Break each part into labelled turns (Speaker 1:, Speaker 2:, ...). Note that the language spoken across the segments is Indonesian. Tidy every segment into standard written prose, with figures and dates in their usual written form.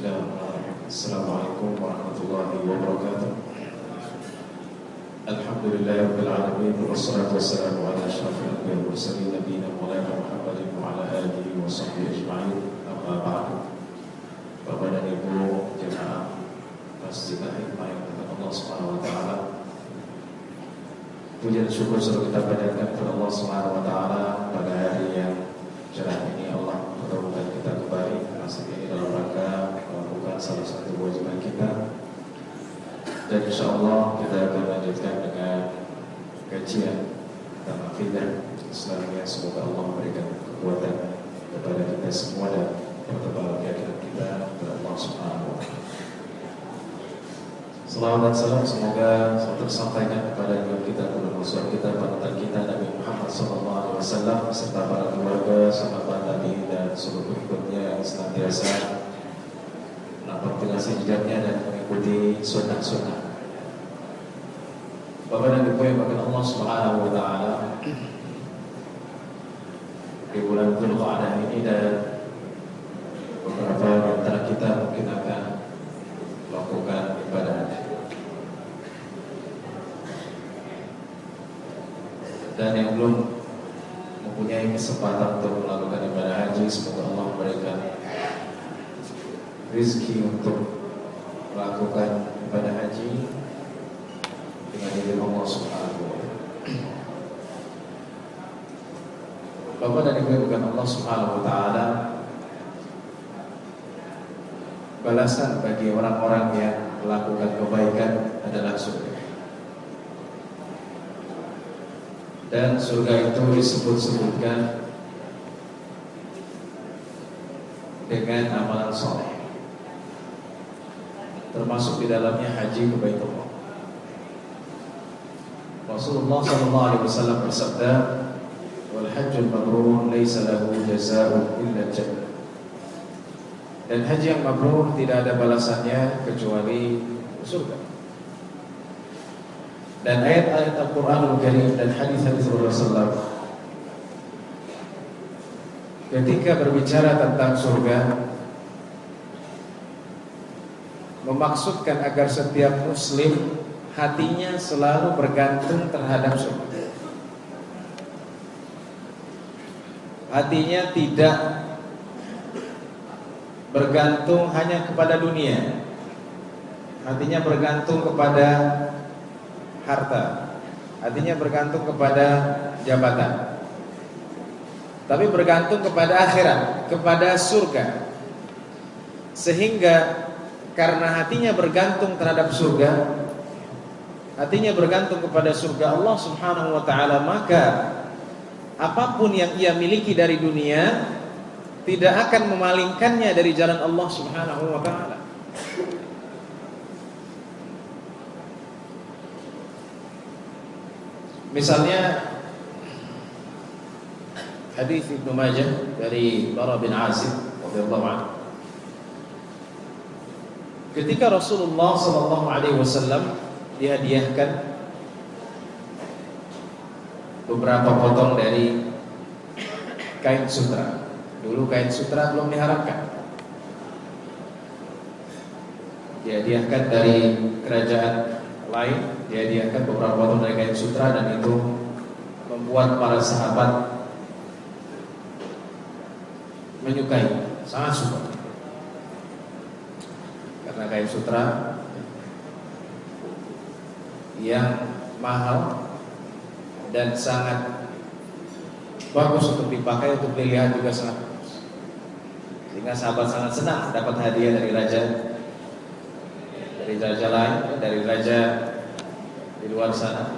Speaker 1: Bismillah. Assalamualaikum warahmatullahi wabarakatuh. Alhamdulillahirabbil alamin wassalatu wassalamu ala asyrafil anbiya'i wal mursalin nabiyina Maulana Muhammadin wa ala alihi wa sahbihi ajma'in. Amma ba'du. Bapak dan Ibu jemaah Masjid Al-Hikmah yang dimuliakan Allah Subhanahu wa taala. Puji dan syukur selalu kita panjatkan kepada Allah Subhanahu wa taala pada hari yang cerah ini. Allah pertemukan kita kembali masih ini dalam rangka melakukan salah satu kewajiban kita. Dan insyaallah kita akan lanjutkan dengan kajian tentang akidah Islamiyah. Semoga Allah memberikan kekuatan kepada kita semua dan pertebal keyakinan kita kepada Allah Subhanahu wa taala. Salawat dan salam semoga tersampaikan kepada Nabi kita, Rasul kita, panutan kita Nabi Muhammad SAW serta para keluarga, sahabat Nabi dan seluruh pengikutnya yang senantiasa menapaki jejaknya dan mengikuti sunnah-sunnah. Bapak dan Ibu yang dimuliakan Allah Subhanahu wa taala, di bulan Dzulqa'dah ini dan beberapa di antara kita mungkin akan melakukan ibadah haji. Dan yang belum mempunyai kesempatan untuk melakukan ibadah haji, semoga Allah memberikan rezeki untuk melakukan ibadah haji dengan izin Allah Subhanahu wa taala. Bapak dan Ibu bukan Allah Subhanahu wa taala, balasan bagi orang-orang yang melakukan kebaikan adalah surga. Dan surga itu disebut-sebutkan dengan amalan soleh, termasuk di dalamnya haji ke Baitullah. Rasulullah SAW bersabda, "Wal hajjul mabrur laisa lahu jazaa'un illa jannah." Dan haji yang mabrur tidak ada balasannya kecuali surga. Dan ayat-ayat Al-Quranul Karim dan hadis-hadis Rasulullah SAW ketika berbicara tentang surga memaksudkan agar setiap muslim hatinya selalu bergantung terhadap surga. Hatinya tidak bergantung hanya kepada dunia. Hatinya bergantung kepada harta. Hatinya bergantung kepada jabatan. Tapi bergantung kepada akhirat, kepada surga. Sehingga karena hatinya bergantung terhadap surga, hatinya bergantung kepada surga Allah Subhanahu wa taala, maka apapun yang ia miliki dari dunia tidak akan memalingkannya dari jalan Allah Subhanahu wa taala. Misalnya hadis Ibnu Majah dari Bara bin Azib radhiyallahu anhu, ketika Rasulullah sallallahu alaihi wasallam dihadiahkan beberapa potong dari kain sutra. Dulu kain sutra belum diharamkan. Dihadiahkan dari kerajaan lain, dihadiahkan beberapa potong dari kain sutra, dan itu membuat para sahabat menyukai, sangat suka. Karena kain sutra yang mahal dan sangat bagus untuk dipakai, untuk dilihat juga sangat bagus. Sehingga sahabat sangat senang dapat hadiah dari raja lain, dari raja di luar sana,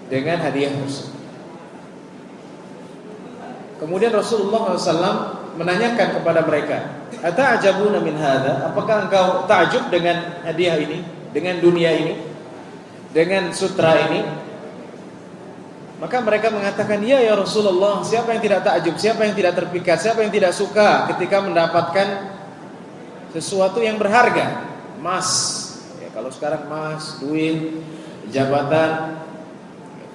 Speaker 1: dengan hadiah tersebut. Kemudian Rasulullah SAW menanyakan kepada mereka, "Ata'ajabuna min hadza?" Apakah engkau takjub dengan hadiah ini, dengan dunia ini, dengan sutra ini? Maka mereka mengatakan, "Ya ya Rasulullah, siapa yang tidak takjub, siapa yang tidak terpikat, siapa yang tidak suka ketika mendapatkan sesuatu yang berharga, emas." Ya, kalau sekarang emas, duit, jabatan,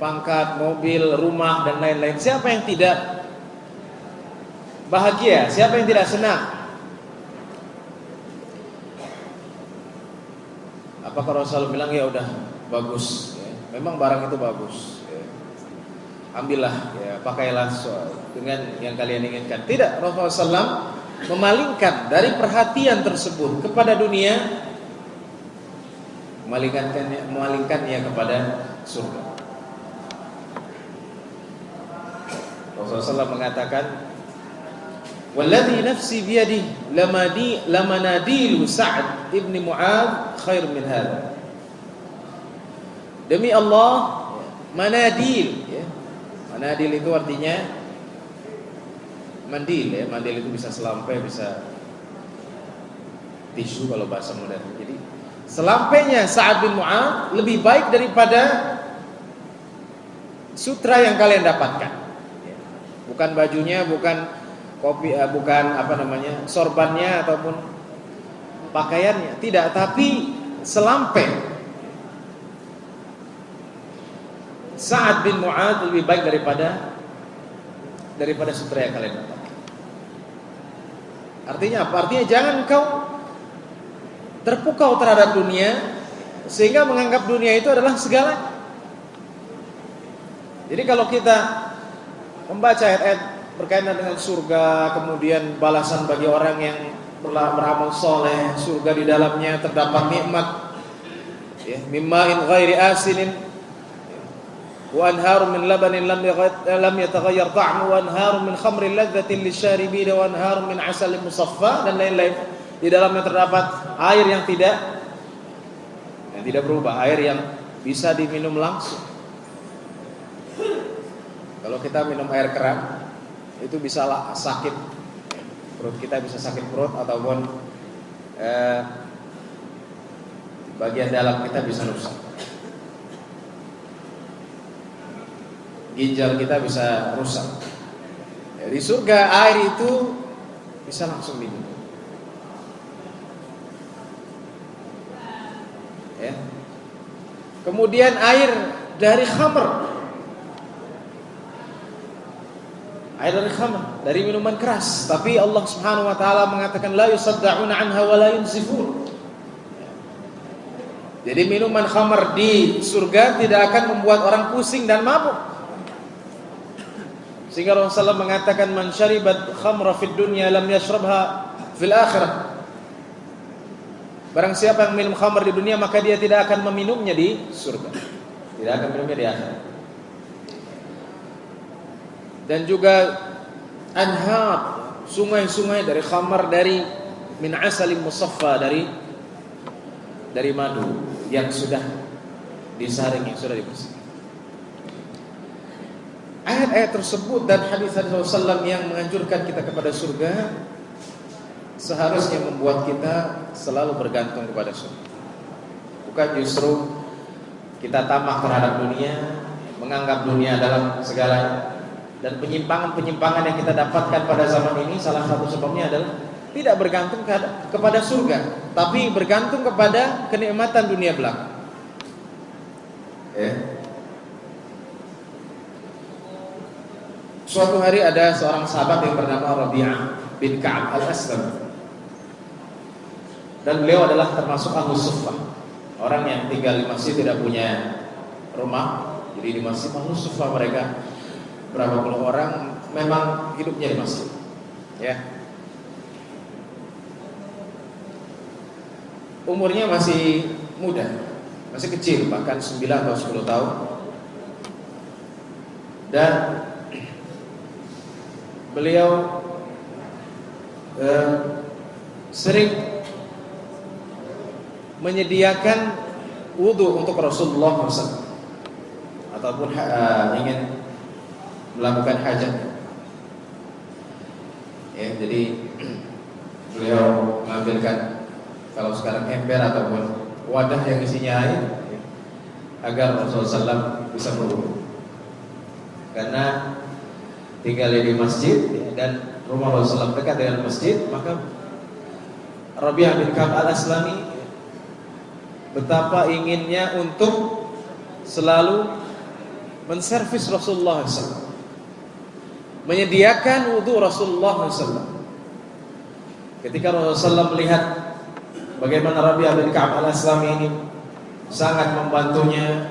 Speaker 1: pangkat, mobil, rumah dan lain-lain, siapa yang tidak bahagia, siapa yang tidak senang? Apakah Rasulullah bilang ya udah bagus, ya. Memang barang itu bagus, ya. Ambillah, ya, pakailah dengan yang kalian inginkan. Tidak, Rasulullah SAW memalingkan dari perhatian tersebut kepada dunia, memalingkannya kepada surga. Rasulullah SAW mengatakan, "Walladhi nafsi biyadihi lamanadilu Sa'ad ibn Mu'adz khair min hadha." Demi Allah, manadil, ya. Manadil itu artinya mandil, ya. Mandil itu bisa selampai, bisa tisu kalau bahasa modern. Jadi selampainya Sa'ad bin Mu'adz lebih baik daripada sutra yang kalian dapatkan. Bukan bajunya, bukan kopi, bukan sorbannya ataupun pakaiannya, tidak, tapi selampai Sa'ad bin Mu'adz lebih baik daripada sutra yang kalian dapatkan. Artinya apa? Artinya jangan kau terpukau terhadap dunia sehingga menganggap dunia itu adalah segala. Jadi kalau kita membaca ayat-ayat berkaitan dengan surga, kemudian balasan bagi orang yang beramal soleh, surga di dalamnya terdapat nikmat, ya, mimma'in ghairi asinin, wa anharum min labanin lam yataghayyar ta'mu, wa anharum min khamrin ladzatin lisyaribin, wa anharum min asalin musaffa, dan lain-lain. Di dalamnya terdapat air yang tidak berubah, air yang bisa diminum langsung. Kalau kita minum air keran, itu bisa sakit perut kita, bisa sakit perut, ataupun bagian dalam kita bisa rusak. Ginjal kita bisa rusak. Di surga air itu bisa langsung minum. Ya. Kemudian air dari khamr, air dari khamr, dari minuman keras. Tapi Allah Subhanahu wa taala mengatakan la yusaddauna anha wa la yunzifun. Jadi minuman khamr di surga tidak akan membuat orang pusing dan mabuk. Sehingga Rasulullah mengatakan man syaribat khamra fid dunya lam yashrabha fil akhirah. Barang siapa yang minum khamr di dunia, maka dia tidak akan meminumnya di surga. Tidak akan minumnya di akhirat. Dan juga anhar, sungai-sungai dari khamar, dari min asalim musaffa, dari madu yang sudah disaring, yang sudah dibersihkan. Ayat-ayat tersebut dan hadis-hadis Rasulullah yang menganjurkan kita kepada surga seharusnya membuat kita selalu bergantung kepada surga. Bukan justru kita tamak terhadap dunia, menganggap dunia adalah segalanya. Dan penyimpangan-penyimpangan yang kita dapatkan pada zaman ini, salah satu sebabnya adalah tidak bergantung kepada surga, tapi bergantung kepada kenikmatan dunia belaka. Ya. Suatu hari ada seorang sahabat yang bernama Rabi'ah bin Ka'ab al-Aslam, dan beliau adalah termasuk Ahlus Suffah, orang yang tinggal di masjid, tidak punya rumah. Jadi di masjid Ahlus Suffah mereka berapa puluh orang memang hidupnya di masjid, ya. Umurnya masih muda, masih kecil, bahkan 9 atau 10 tahun. Dan beliau sering menyediakan wudu untuk Rasulullah SAW, ataupun ingin melakukan hajat. Ya, jadi beliau mengambilkan, kalau sekarang ember ataupun wadah yang isinya air, ya, agar Rasulullah SAW bisa berwudu. Karena tinggal di masjid, ya, dan rumah Rasulullah SAW dekat dengan masjid, maka Rabi'ah bin Ka'ab al-Aslami betapa inginnya untuk selalu menservis Rasulullah SAW, menyediakan wudu Rasulullah SAW. Ketika Rasulullah SAW melihat bagaimana Rabi'ah bin Ka'ab al-Aslami ini sangat membantunya.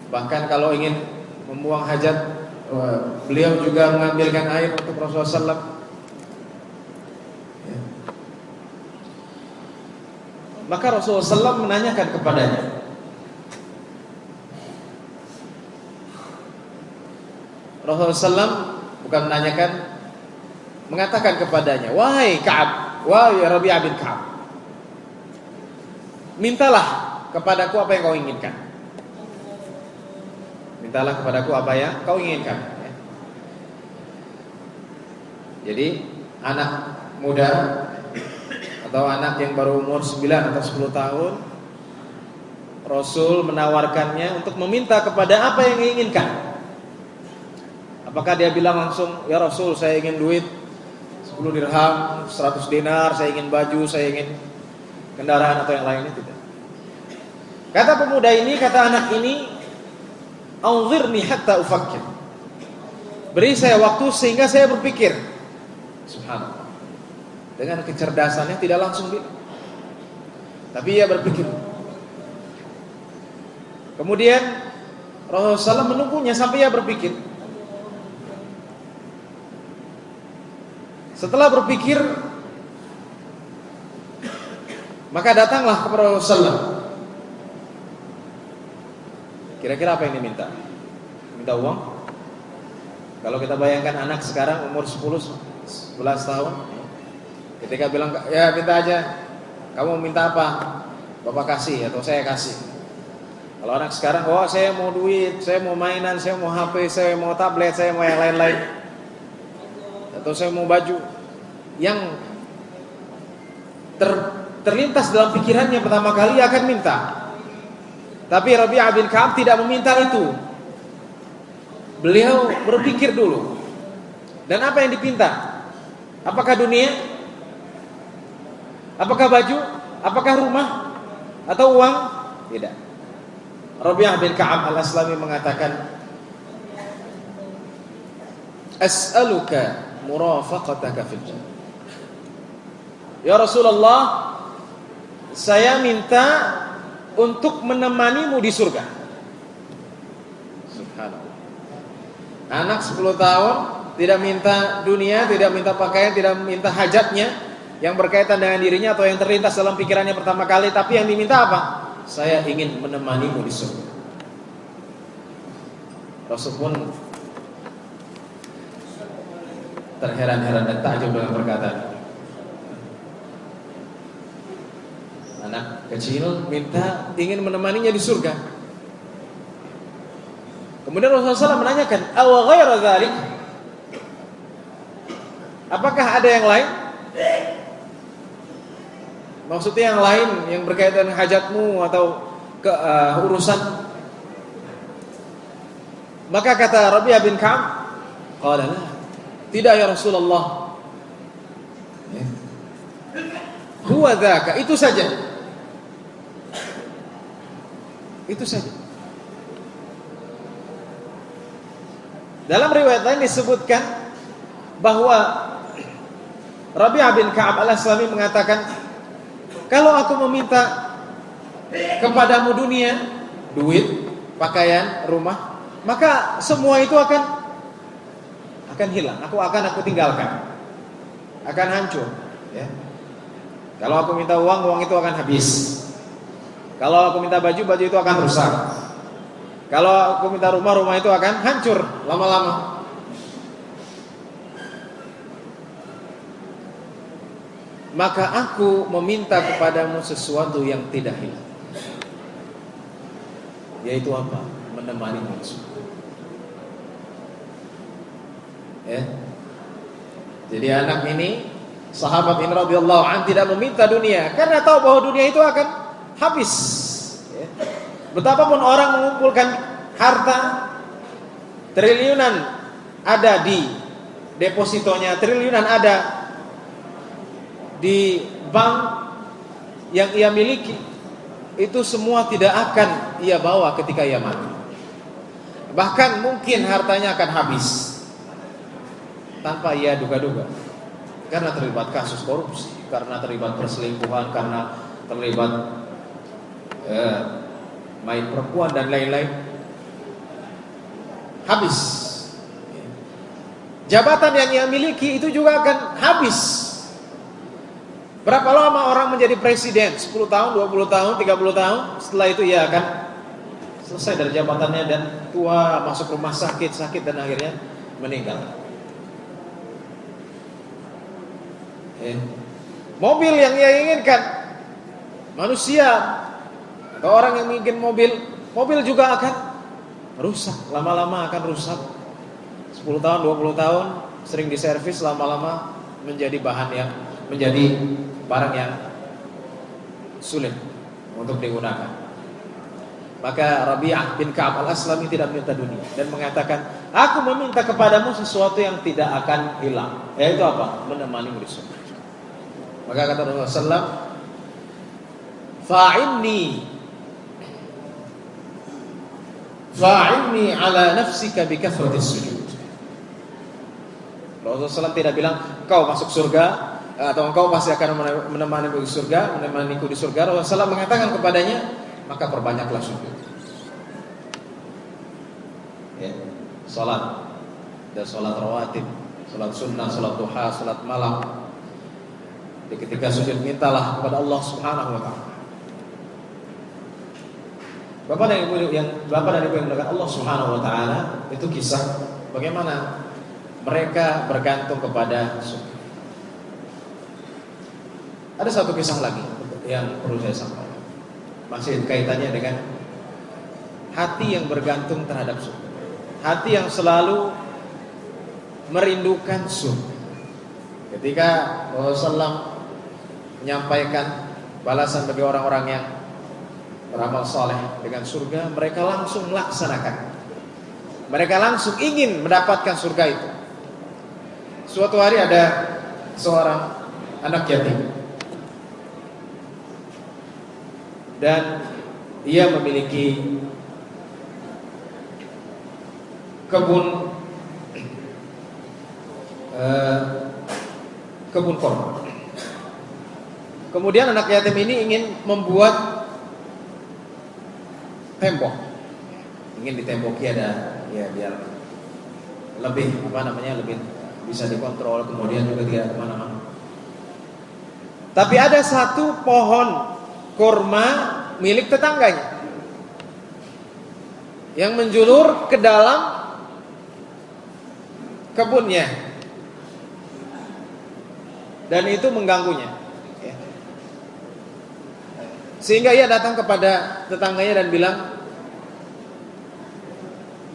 Speaker 1: Bahkan kalau ingin membuang hajat, beliau juga mengambilkan air untuk Rasulullah SAW. Maka Rasulullah SAW menanyakan kepadanya. Rasulullah SAW bukan menanyakan, mengatakan kepadanya, wahai Ka'ab, wahai Rabi'ah bin Ka'ab, mintalah kepadaku apa yang kau inginkan. Mintalah kepadaku apa yang kau inginkan. Jadi anak muda atau anak yang baru umur 9 atau 10 tahun, Rasul menawarkannya untuk meminta kepada apa yang diinginkan. Apakah dia bilang langsung, ya Rasul, saya ingin duit 10 dirham, 100 dinar, saya ingin baju, saya ingin kendaraan atau yang lainnya? Tidak. Kata pemuda ini, kata anak ini, anzirni hatta ufakkir. Beri saya waktu sehingga saya berpikir. Subhanallah. Dengan kecerdasannya tidak langsung bilang, tapi ia berpikir. Kemudian Rasulullah SAW menunggunya sampai ia berpikir. Setelah berpikir, maka datanglah kepada Rasulullah. Kira-kira apa yang diminta? Minta uang? Kalau kita bayangkan anak sekarang umur 10-11 tahun, ketika bilang, ya minta aja, kamu minta apa? Bapak kasih atau saya kasih. Kalau anak sekarang, oh saya mau duit, saya mau mainan, saya mau HP, saya mau tablet, saya mau yang lain-lain, atau saya mau baju. Yang terlintas dalam pikirannya pertama kali akan minta. Tapi Rabi'ah bin Ka'ab tidak meminta itu. Beliau berpikir dulu. Dan apa yang dipinta? Apakah dunia? Apakah baju? Apakah rumah? Atau uang? Tidak. Rabi'ah bin Ka'ab al-Aslami mengatakan, as'aluka murafaqataka fil jannah. Ya Rasulullah, saya minta untuk menemanimu di surga. Subhanallah. Anak 10 tahun tidak minta dunia, tidak minta pakaian, tidak minta hajatnya yang berkaitan dengan dirinya atau yang terlintas dalam pikirannya pertama kali, tapi yang diminta apa? Saya ingin menemanimu di surga. Rasul pun terheran-heran dan takjub dengan perkataan. Anak kecil minta ingin menemaninya di surga. Kemudian Rasulullah SAW menanyakan, aw ghaira dzalik? Apakah ada yang lain? Maksudnya yang lain yang berkaitan dengan hajatmu atau urusan? Maka kata Rabi'ah bin Ka'ab, qala la, tidak ya Rasulullah. Huwa dzaka, itu saja. Itu saja. Dalam riwayat lain disebutkan bahwa Rabi'ah bin Ka'ab al-Aslami mengatakan, kalau aku meminta kepadamu dunia, duit, pakaian, rumah, maka semua itu akan hilang. Aku tinggalkan, akan hancur. Ya. Kalau aku minta uang, uang itu akan habis. Kalau aku minta baju, baju itu akan rusak. Kalau aku minta rumah, rumah itu akan hancur lama-lama. Maka aku meminta kepadamu sesuatu yang tidak hilang. Yaitu apa? Menemani manusia. Ya. Jadi anak ini, sahabat ini radhiyallahu anhu tidak meminta dunia karena tahu bahwa dunia itu akan habis. Ya. Betapapun orang mengumpulkan harta triliunan ada di depositonya, triliunan ada di bank yang ia miliki, itu semua tidak akan ia bawa ketika ia mati. Bahkan mungkin hartanya akan habis tanpa ia duga-duga karena terlibat kasus korupsi. karena terlibat perselingkuhan, karena terlibat main perempuan dan lain-lain, habis. Jabatan yang ia miliki itu juga akan habis. Berapa lama orang menjadi presiden? 10 tahun, 20 tahun, 30 tahun. Setelah itu ia akan selesai dari jabatannya dan tua, masuk rumah sakit dan akhirnya meninggal. Mobil yang ia inginkan, manusia atau orang yang ingin mobil juga akan rusak, lama-lama akan rusak. 10 tahun, 20 tahun sering diservis, lama-lama menjadi barang yang sulit untuk digunakan. Maka Rabi'ah bin Ka'ab al-Aslami tidak meminta dunia dan mengatakan, aku meminta kepadamu sesuatu yang tidak akan hilang, yaitu apa? Menemanimu di surga. Maka kata Rasulullah SAW, fa'inni ala nafsika bi kathratis sujud. Rasulullah SAW tidak bilang kau masuk surga atau engkau pasti akan menemaniku di surga. Rasulullah SAW mengatakan kepadanya, maka perbanyaklah sujud. Ya, salat dan salat rawatib, salat sunnah, salat duha, salat malam. Di ketika sujud mintalah kepada Allah Subhanahu wa taala. Bapak dan Ibu yang dimuliakan Allah Subhanahu wa taala, itu kisah bagaimana mereka bergantung kepada surga. Ada satu kisah lagi yang perlu saya sampaikan. Masih kaitannya dengan hati yang bergantung terhadap surga. Hati yang selalu merindukan surga. Ketika Rasulullah menyampaikan balasan bagi orang-orang yang beramal saleh dengan surga, mereka langsung melaksanakan. Mereka langsung ingin mendapatkan surga itu. Suatu hari ada seorang anak yatim dan ia memiliki kebun kurma. Kemudian anak yatim ini ingin membuat tembok, ingin ditemboki ada ya biar lebih lebih bisa dikontrol, kemudian juga tidak kemana-mana. Tapi ada satu pohon kurma milik tetangganya yang menjulur ke dalam kebunnya dan itu mengganggunya. Sehingga ia datang kepada tetangganya dan bilang,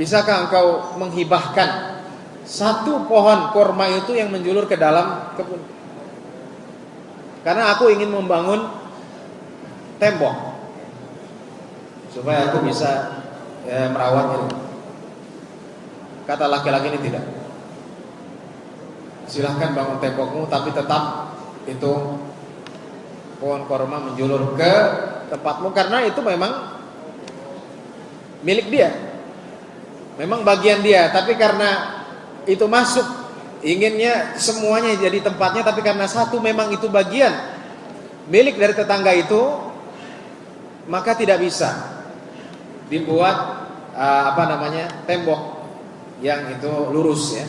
Speaker 1: bisakah engkau menghibahkan satu pohon kurma itu yang menjulur ke dalam kebun? Karena aku ingin membangun tembok supaya aku bisa merawatnya. Kata laki-laki ini tidak. Silahkan bangun tembokmu, tapi tetap itu pohon kurma menjulur ke tempatmu karena itu memang milik dia, memang bagian dia. Tapi karena itu masuk, inginnya semuanya jadi tempatnya, tapi karena satu memang itu bagian milik dari tetangga itu, maka tidak bisa dibuat tembok yang itu lurus ya.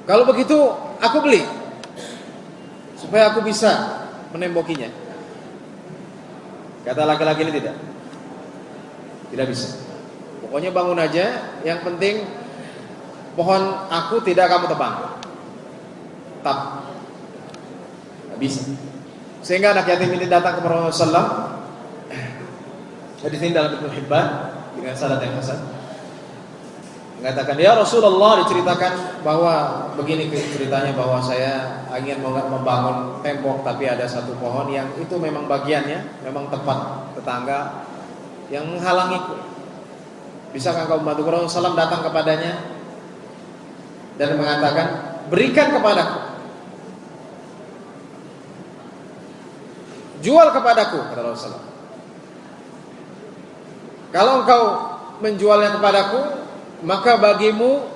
Speaker 1: Kalau begitu aku beli supaya aku bisa menembokinya. Kata laki-laki ini tidak bisa. Pokoknya bangun aja, yang penting pohon aku tidak kamu tebang. Tidak bisa. Sehingga anak yatim ini datang kepada Rasulullah. Hadis ini dalam Ibnu Hibban dengan sanad yang hasan. Mengatakan, ya Rasulullah, diceritakan bahwa begini ceritanya, bahwa saya ingin membangun tembok, tapi ada satu pohon yang itu memang bagiannya, memang tempat tetangga yang menghalangiku. Bisakah engkau membantu? Rasulullah SAW datang kepadanya dan mengatakan, berikan kepadaku, jual kepadaku, kata Rasulullah. Kalau engkau menjualnya kepadaku, maka bagimu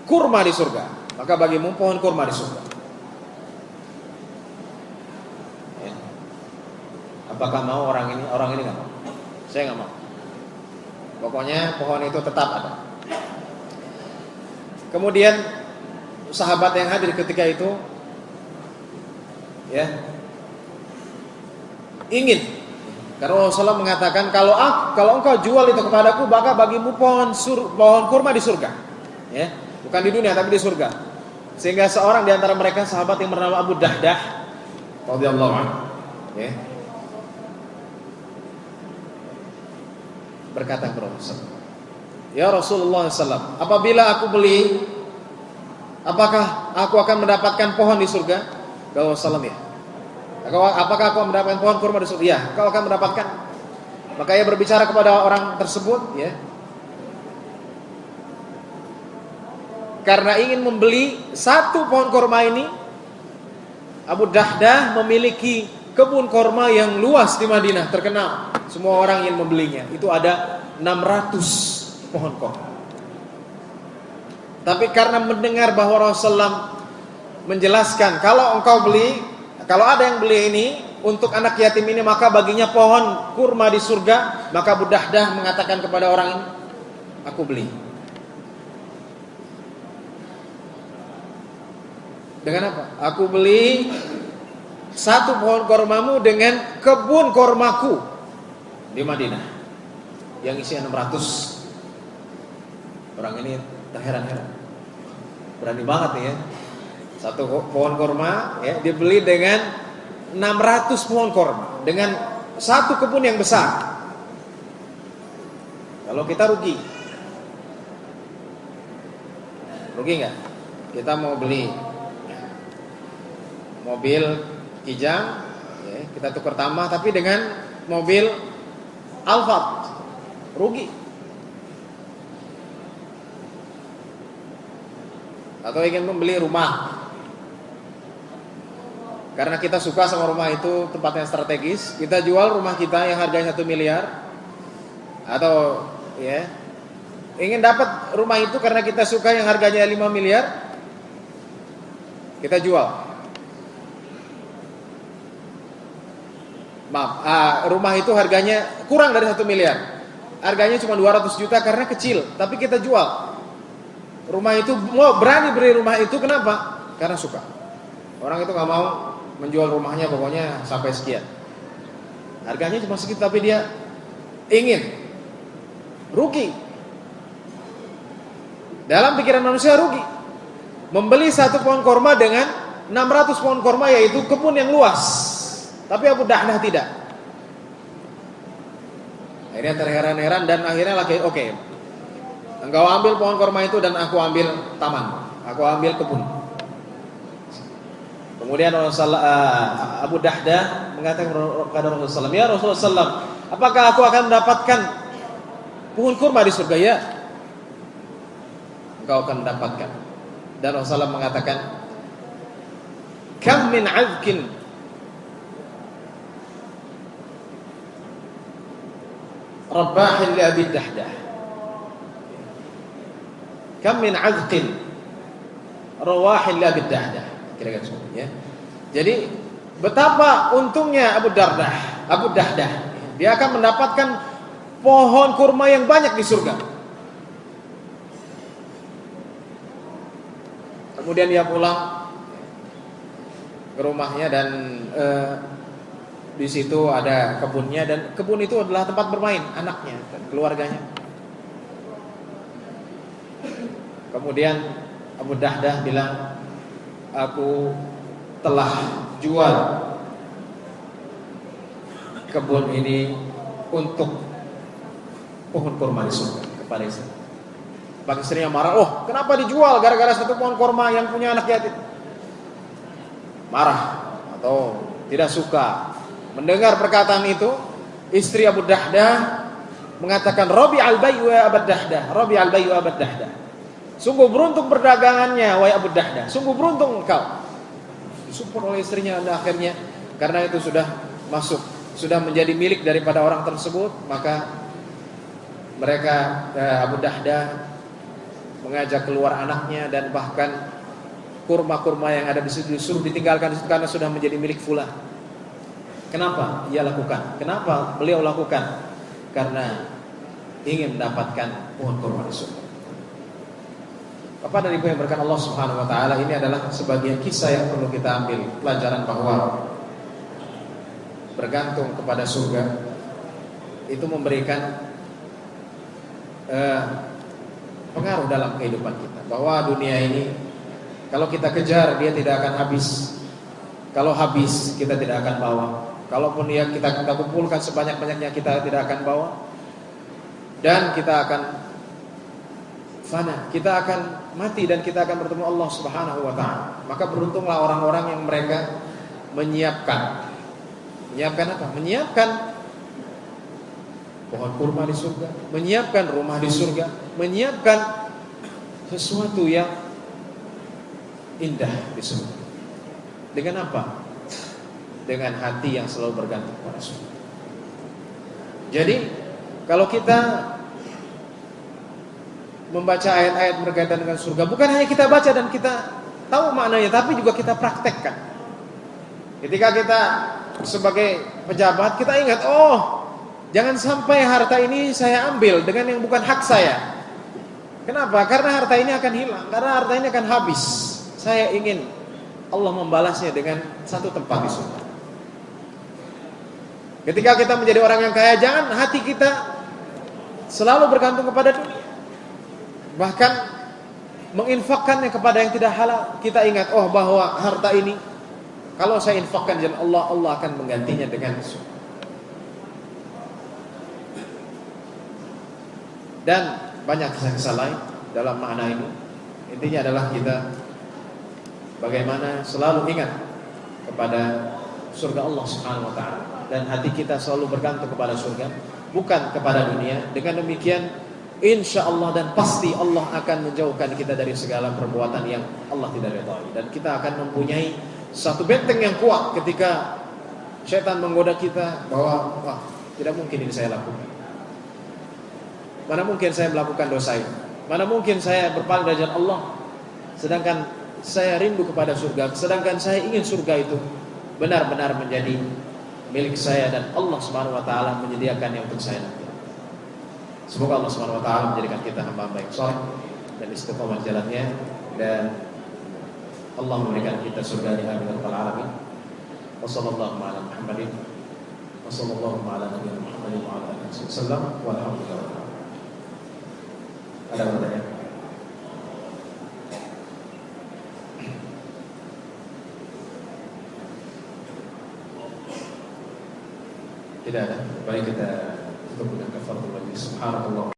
Speaker 1: kurma di surga. Maka bagimu pohon kurma di surga. Apakah mau orang ini? Orang ini nggak mau. Saya nggak mau. Pokoknya pohon itu tetap ada. Kemudian sahabat yang hadir ketika itu, ya, ingin. Karena Rasulullah mengatakan kalau engkau jual itu kepadaku, maka bagimu pohon kurma di surga. Ya, bukan di dunia tapi di surga. Sehingga seorang di antara mereka sahabat yang bernama Abu Dahdah radhiyallahu anhu, ya, berkata kepada Rasulullah, "Ya Rasulullah SAW, apabila aku beli, apakah aku akan mendapatkan pohon di surga?" Kata Rasulullah, "Ya." "Apakah aku mendapatkan pohon kurma di surga?" "Ya, kau akan mendapatkan." Maka ia berbicara kepada orang tersebut, ya, karena ingin membeli satu pohon kurma ini. Abu Dahdah memiliki kebun kurma yang luas di Madinah, terkenal. Semua orang ingin membelinya. Itu ada 600 pohon kurma. Tapi karena mendengar bahwa Rasulullah menjelaskan, kalau ada yang beli ini untuk anak yatim ini, maka baginya pohon kurma di surga, maka Abu Dahdah mengatakan kepada orang ini, "Aku beli." Dengan apa? "Aku beli satu pohon kormamu dengan kebun kormaku di Madinah yang isi 600. Orang ini terheran-heran. Berani banget nih ya. Satu pohon korma ya dibeli dengan 600 pohon korma dengan satu kebun yang besar. Kalau kita rugi nggak? Kita mau beli mobil Kijang, ya, kita tukar tambah tapi dengan mobil Alphard, rugi. Atau ingin membeli rumah, karena kita suka sama rumah itu, tempatnya strategis, kita jual rumah kita yang harganya 1 miliar, atau ya ingin dapat rumah itu karena kita suka yang harganya 5 miliar, kita jual. Rumah itu harganya kurang dari 1 miliar, harganya cuma 200 juta karena kecil, tapi kita jual. Rumah itu, mau berani beli rumah itu, kenapa? Karena suka. Orang itu gak mau menjual rumahnya pokoknya sampai sekian, harganya cuma segitu, tapi dia ingin. Rugi. Dalam pikiran manusia rugi. Membeli satu pohon korma dengan 600 pohon korma, yaitu kebun yang luas. Tapi Abu Dahdah tidak. Akhirnya terheran-heran dan akhirnya lagi, "Oke, engkau ambil pohon korma itu dan aku ambil taman, aku ambil kebun." Kemudian Abu Dahdah mengatakan kepada Rasulullah, "Ya Rasulullah SAW, apakah aku akan mendapatkan pohon kurma di surga?" "Ya, engkau akan mendapatkan." Dan Rasulullah mengatakan, "Kam min 'azkin Rabahin li Abi Dahdah." Kam min 'azqin rawahin li Abi Dahdah. Kira-kira seperti ya. Jadi betapa untungnya Abu Dahdah. Dia akan mendapatkan pohon kurma yang banyak di surga. Kemudian dia pulang ke rumahnya dan di situ ada kebunnya, dan kebun itu adalah tempat bermain anaknya dan keluarganya. Kemudian Abu Dahdah bilang, "Aku telah jual kebun ini untuk pohon kurma di surga kepada istri." Maka istrinya marah, "Oh, kenapa dijual gara-gara satu pohon kurma yang punya anak yatim?" Marah atau tidak suka mendengar perkataan itu. Istri Abu Dahdah mengatakan, "Rabi al-bay'u ya Abu Dahdah, Rabi al-bay'u Abu Dahdah." Sungguh beruntung perdagangannya wahai Abu Dahdah, sungguh beruntung engkau. Disupport oleh istrinya, dan akhirnya karena itu sudah menjadi milik daripada orang tersebut, maka mereka Abu Dahdah mengajak keluar anaknya, dan bahkan kurma-kurma yang ada di situ disuruh ditinggalkan di situ karena sudah menjadi milik fulan. Kenapa ia lakukan? Kenapa beliau lakukan? Karena ingin mendapatkan pohon kurma di surga. Bapak dan Ibu yang berkahi Allah Subhanahu wa taala, ini adalah sebagian kisah yang perlu kita ambil pelajaran bahwa bergantung kepada surga itu memberikan pengaruh dalam kehidupan kita. Bahwa dunia ini kalau kita kejar dia tidak akan habis. Kalau habis kita tidak akan bawa. Kalaupun dia kita kumpulkan sebanyak-banyaknya kita tidak akan bawa. Dan kita akan fana, kita akan mati dan kita akan bertemu Allah Subhanahu wa taala. Maka beruntunglah orang-orang yang mereka menyiapkan apa? Menyiapkan pohon kurma di surga, menyiapkan rumah di surga, menyiapkan sesuatu yang indah di surga. Dengan apa? Dengan hati yang selalu bergantung pada surga. Jadi kalau kita membaca ayat-ayat berkaitan dengan surga, bukan hanya kita baca dan kita tahu maknanya, tapi juga kita praktekkan. Ketika kita sebagai pejabat, kita ingat, oh, jangan sampai harta ini saya ambil dengan yang bukan hak saya. Kenapa? Karena harta ini akan hilang, karena harta ini akan habis. Saya ingin Allah membalasnya dengan satu tempat di surga. Ketika kita menjadi orang yang kaya, jangan hati kita selalu bergantung kepada dunia. Bahkan menginfakkannya kepada yang tidak halal. Kita ingat, oh, bahwa harta ini kalau saya infakkan jalan Allah, Allah akan menggantinya dengan surga. Dan banyak kisah-kisah lain dalam makna ini. Intinya adalah kita bagaimana selalu ingat kepada surga Allah Subhanahu wa taala, dan hati kita selalu bergantung kepada surga, bukan kepada dunia. Dengan demikian insya Allah dan pasti Allah akan menjauhkan kita dari segala perbuatan yang Allah tidak ridhai, dan kita akan mempunyai satu benteng yang kuat ketika syaitan menggoda kita bahwa wah, tidak mungkin ini saya lakukan. Mana mungkin saya melakukan dosa ini? Mana mungkin saya berpaling dari jalan Allah? Sedangkan saya rindu kepada surga, sedangkan saya ingin surga itu benar-benar menjadi milik saya, dan Allah Subhanahu wa taala menyediakannya untuk saya nanti. Semoga Allah Subhanahu wa taala menjadikan kita hamba-hamba yang saleh dan istiqomah jalannya, dan Allah memberikan kita surga di akhirat alamin. Wassallallahu ala Muhammadin wa sallallahu ala nabiyina Muhammadin wa ala alihi wasallam walhamdulillah. Ada pertanyaan? Tidak ada. Baik, kita tutup dengan kafaratul majlis. Subhanallah.